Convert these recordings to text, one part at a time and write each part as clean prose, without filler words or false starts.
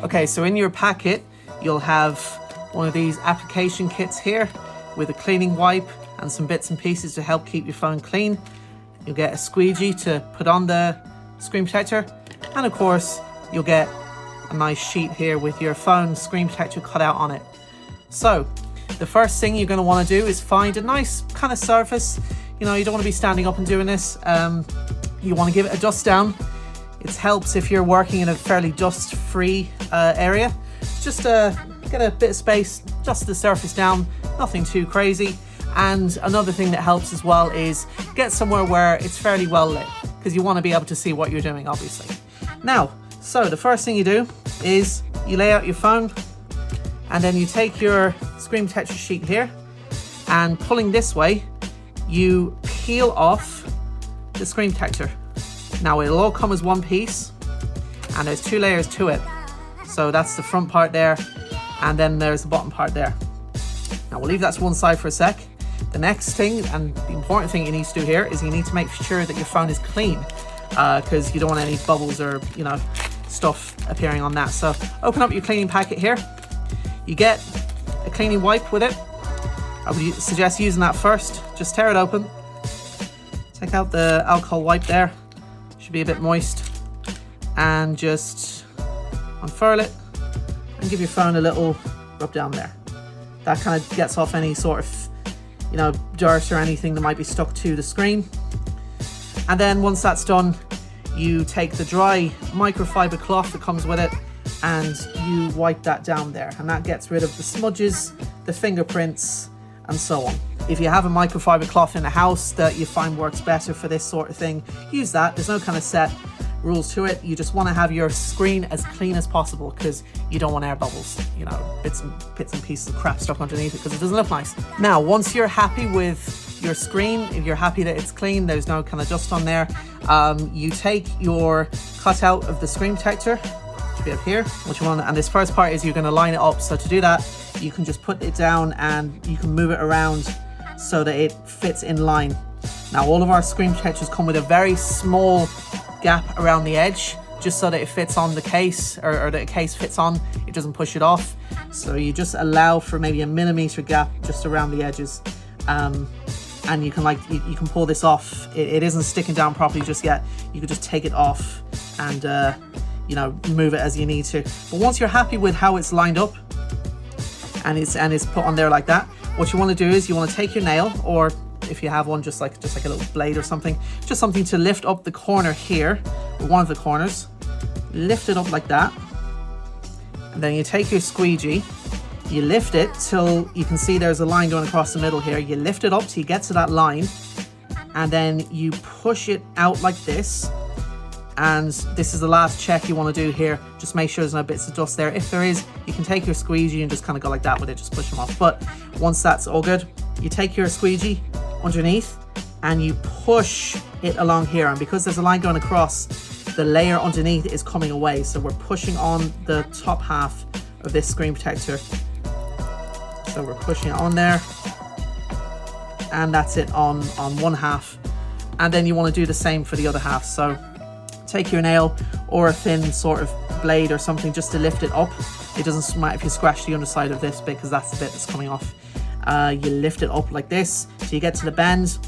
Okay, so in your packet, you'll have one of these application kits here with a cleaning wipe and some bits and pieces to help keep your phone clean. You'll get a squeegee to put on the screen protector, and of course you'll get a nice sheet here with your phone screen protector cut out on it. So the first thing you're going to want to do is find a nice kind of surface. You know, you don't want to be standing up and doing this. You want to give it a dust down. It helps if you're working in a fairly dust-free area. Just get a bit of space, dust the surface down, nothing too crazy. And another thing that helps as well is get somewhere where it's fairly well lit, because you want to be able to see what you're doing, obviously. Now, so the first thing you do is you lay out your phone, and then you take your screen protector sheet here, and pulling this way, you peel off the screen protector. Now it'll all come as one piece, and there's 2 layers to it. So that's the front part there, and then there's the bottom part there. Now we'll leave that to one side for a sec. The next thing, and the important thing you need to do here, is you need to make sure that your phone is clean, because you don't want any bubbles or, you know, stuff appearing on that. So open up your cleaning packet here. You get a cleaning wipe with it. I would suggest using that first. Just tear it open. Take out the alcohol wipe there. Should be a bit moist. And just unfurl it and give your phone a little rub down there. That kind of gets off any sort of, you know, dirt or anything that might be stuck to the screen. And then once that's done, you take the dry microfiber cloth that comes with it and you wipe that down there, and that gets rid of the smudges, the fingerprints, and so on. If you have a microfiber cloth in the house that you find works better for this sort of thing, use that. There's no kind of set rules to it. You just want to have your screen as clean as possible, because you don't want air bubbles, you know, bits and pieces of crap stuck underneath it, because it doesn't look nice. Now, once you're happy with your screen, if you're happy that it's clean, there's no kind of dust on there, you take your cutout of the screen protector, which we have here, which one, and this first part is you're going to line it up. So to do that, you can just put it down and you can move it around so that it fits in line. Now, all of our screen protectors come with a very small gap around the edge, just so that it fits on the case, or that the case fits on, it doesn't push it off. So you just allow for maybe a millimeter gap just around the edges, and you can you can pull this off. It isn't sticking down properly just yet. You can just take it off and you know, move it as you need to. But once you're happy with how it's lined up and it's put on there like that, what you want to do is you want to take your nail, or if you have one, just like a little blade or something, just something to lift up the corner here, one of the corners, lift it up like that, and then you take your squeegee, you lift it till you can see there's a line going across the middle here. You lift it up till you get to that line, and then you push it out like this. And this is the last check you want to do here. Just make sure there's no bits of dust there. If there is, you can take your squeegee and just kind of go like that with it, just push them off. But once that's all good, you take your squeegee underneath and you push it along here. And because there's a line going across, the layer underneath is coming away. So we're pushing on the top half of this screen protector. So we're pushing it on there. And that's it on one half. And then you want to do the same for the other half. So take your nail or a thin sort of blade or something just to lift it up. It doesn't matter if you scratch the underside of this bit, because that's the bit that's coming off. You lift it up like this so you get to the bend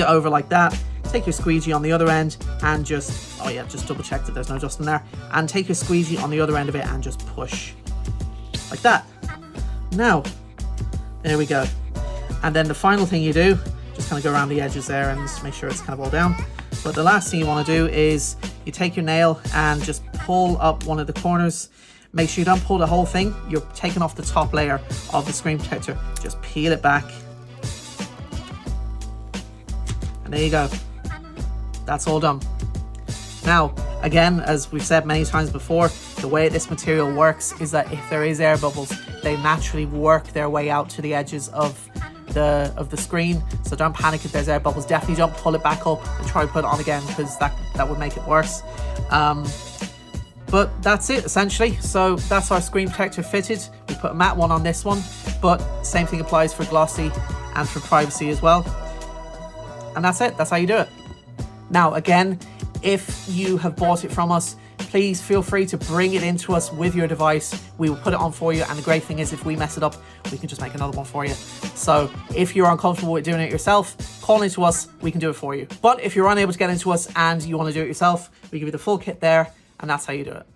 it over like that. Take your squeegee on the other end and just double check that there's no dust in there, and take your squeegee on the other end of it and just push like that. Now, there we go. And then the final thing you do, just kind of go around the edges there and just make sure it's kind of all down. But the last thing you want to do is you take your nail and just pull up one of the corners. Make sure you don't pull the whole thing. You're taking off the top layer of the screen protector. Just peel it back. And there you go. That's all done. Now, again, as we've said many times before, the way this material works is that if there is air bubbles, they naturally work their way out to the edges of the screen. So don't panic if there's air bubbles. Definitely don't pull it back up and try to put it on again, because that would make it worse. But that's it essentially. So that's our screen protector fitted. We put a matte one on this one, but same thing applies for glossy and for privacy as well. And that's it. That's how you do it. Now again, if you have bought it from us, please feel free to bring it into us with your device. We will put it on for you, and the great thing is if we mess it up, we can just make another one for you. So if you're uncomfortable with doing it yourself, call into us, we can do it for you. But if you're unable to get into us and you want to do it yourself, we give you the full kit there, and that's how you do it.